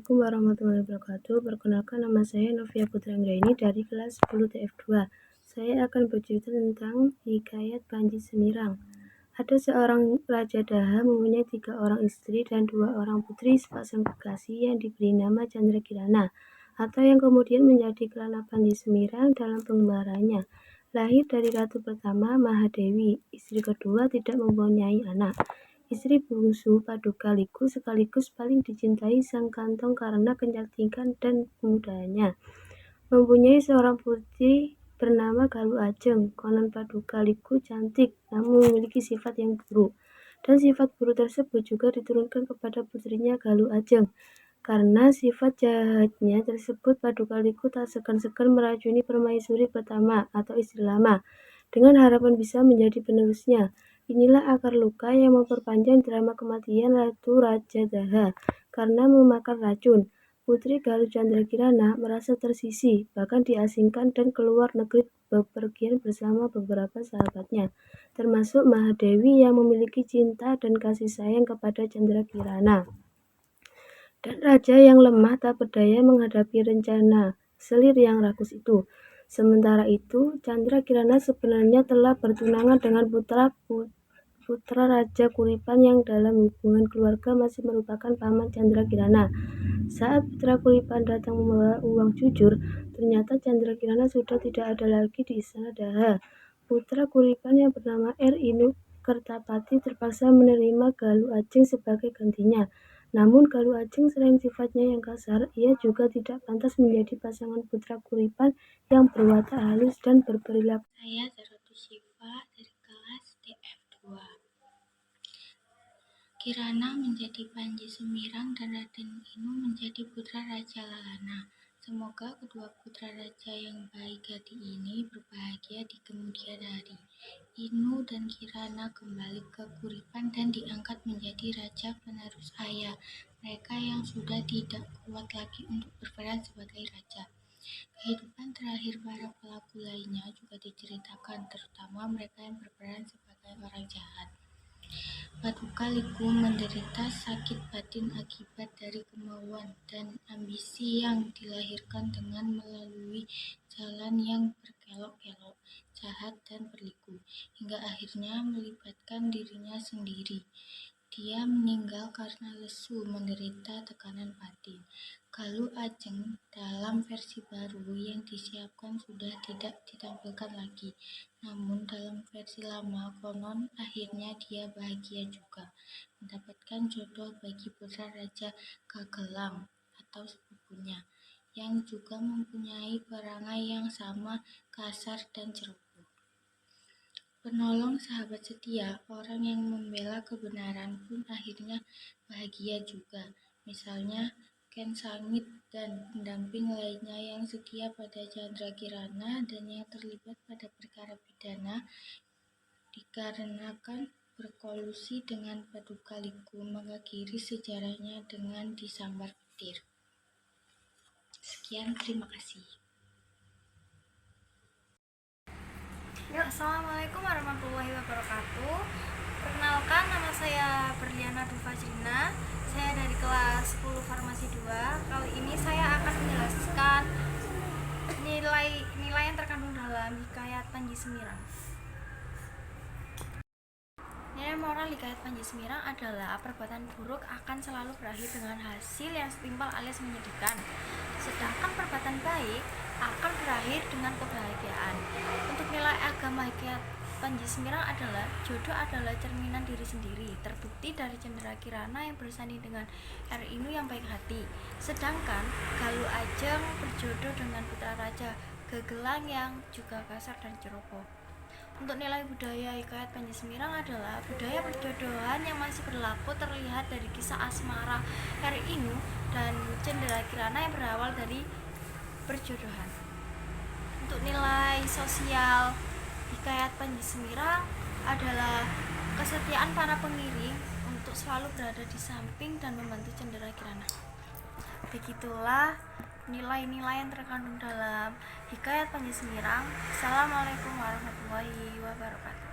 Assalamualaikum warahmatullahi wabarakatuh. Perkenalkan, nama saya Novia Putra Anggraini dari kelas 10 TF2. Saya akan bercerita tentang hikayat Panji Semirang. Ada seorang Raja Daha mempunyai 3 orang istri dan 2 orang putri sepasang kekasih yang diberi nama Chandra Kirana, atau yang kemudian menjadi Kelana Panji Semirang dalam pengembaranya. Lahir dari ratu pertama Mahadewi, istri kedua tidak mempunyai anak. Istri bungsu Paduka Liku sekaligus paling dicintai Sang Kantong karena kecantikan dan kemudahannya. Mempunyai seorang putri bernama Galuh Ajeng. Konon Paduka Liku cantik namun memiliki sifat yang buruk. Dan sifat buruk tersebut juga diturunkan kepada putrinya Galuh Ajeng. Karena sifat jahatnya tersebut, Paduka Liku tak segan-segan meracuni permaisuri pertama atau istri lama dengan harapan bisa menjadi penerusnya. Inilah akar luka yang memperpanjang drama kematian Ratu Raja Daha karena memakan racun. Putri Galuh Chandra Kirana merasa tersisih, bahkan diasingkan dan keluar negeri bepergian bersama beberapa sahabatnya, termasuk Mahadewi yang memiliki cinta dan kasih sayang kepada Chandra Kirana. Dan raja yang lemah tak berdaya menghadapi rencana selir yang rakus itu. Sementara itu, Chandra Kirana sebenarnya telah bertunangan dengan putra Raja Kuripan yang dalam hubungan keluarga masih merupakan paman Chandra Kirana. Saat putra Kuripan datang membawa uang jujur, ternyata Chandra Kirana sudah tidak ada lagi di istana Daha. Putra Kuripan yang bernama Inu Kertapati terpaksa menerima Galuh Ajeng sebagai gantinya. Namun Galuh Ajeng selain sifatnya yang kasar, ia juga tidak pantas menjadi pasangan putra Kuripan yang berwatak halus dan berperilaku. Saya Zaratul Syifa dari kelas TF2. Kirana menjadi Panji Semirang dan Raden Inu menjadi putra Raja Lalana. Semoga kedua putra raja yang baik hati ini berbahagia di kemudian hari. Inu dan Kirana kembali ke Kuripan dan diangkat menjadi raja penerus ayah mereka yang sudah tidak kuat lagi untuk berperan sebagai raja. Kehidupan terakhir para pelaku lainnya juga diceritakan, terutama mereka yang berperan sebagai orang jahat. Paduka Liku menderita sakit batin akibat dari kemauan dan ambisi yang dilahirkan dengan melalui jalan yang berkelok-kelok, jahat dan berliku, hingga akhirnya melibatkan dirinya sendiri. Dia meninggal karena lesu menderita tekanan batin. Galuh Ajeng dalam versi baru yang disiapkan sudah tidak ditampilkan lagi. Namun dalam versi lama konon akhirnya dia bahagia juga, mendapatkan jodoh bagi putra Raja Gagelang atau sepupunya, yang juga mempunyai perangai yang sama, kasar dan ceroboh. Penolong sahabat setia, orang yang membela kebenaran pun akhirnya bahagia juga. Misalnya Ken Sangit dan pendamping lainnya yang setia pada Chandra Kirana dan yang terlibat pada perkara pidana dikarenakan berkolusi dengan Paduka Liku, mengakhiri sejarahnya dengan disambar petir. Sekian, terima kasih. Assalamualaikum warahmatullahi wabarakatuh. Perkenalkan, nama saya Berliana Dufajrina. Saya dari kelas 10 Farmasi 2. Kali ini saya akan menjelaskan nilai-nilai yang terkandung dalam hikayat Panji Semirang. Nilai moral hikayat Panji Semirang adalah perbuatan buruk akan selalu berakhir dengan hasil yang setimpal alias menyedihkan, sedangkan perbuatan baik akan berakhir dengan kebahagiaan. Untuk nilai agama hikayat Panji Semirang adalah jodoh adalah cerminan diri sendiri, terbukti dari Chandra Kirana yang bersanding dengan Inu yang baik hati, sedangkan Galuh Ajeng berjodoh dengan putra Raja Gagelang yang juga kasar dan ceroboh. Untuk nilai budaya hikayat Panji Semirang adalah budaya perjodohan yang masih berlaku, terlihat dari kisah asmara Inu dan Chandra Kirana yang berawal dari perjodohan. Untuk nilai sosial hikayat Panji Semirang adalah kesetiaan para pengiring untuk selalu berada di samping dan membantu Chandra Kirana. Begitulah nilai-nilai yang terkandung dalam hikayat Panji Semirang. Assalamualaikum warahmatullahi wabarakatuh.